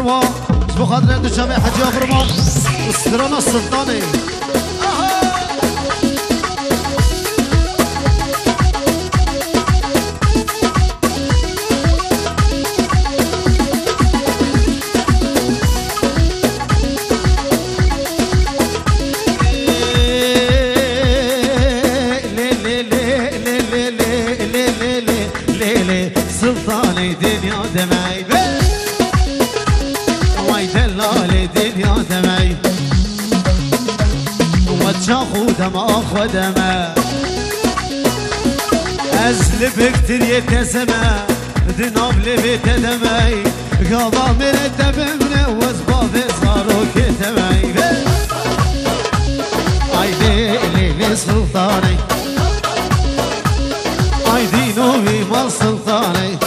فرما اسمو خاطر دشامي حجي فرما استرانا السلطاني سلطاني دنيا دمعي واي دلالي دنيا دمعي وتشاخو دم اخو دمع ازلب كتير يتسمع دناب لبيت دمعي قضا من الدبن وزباب صاروا كتمعي اي ليلي سلطاني اي دينو بما سلطاني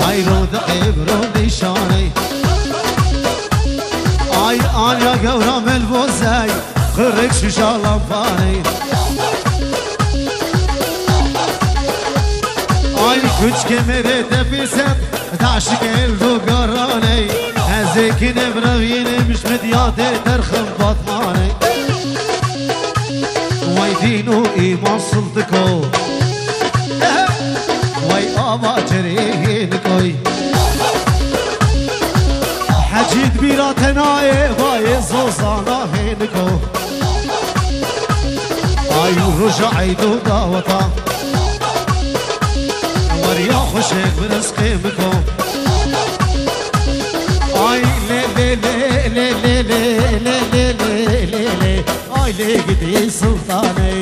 اي رود عبرو نشاني اي انا قورام البوزاي خرج شجال لمباني اي كوش كمري دبيسات تعشق الدو قراني هزيك نبرويني مش مدياتي ترخم بطماني واي دينو ايمان صلتكو واي آبا جريهنكوي حجيد بيراتناي واي زوزانا هنكو اي رجعي دو داوتا وريا خوشك برزقي مكو اي لي لي لي لي لي لي لي لي لي اي لقيتي سلطاني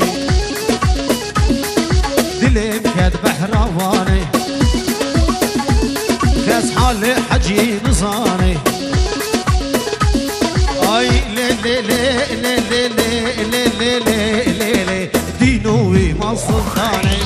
دلي مكاد بحرواني كاس حالي حجي نصاني اي لي لي لي لي لي لي لي لي لي دينوي ما سلطاني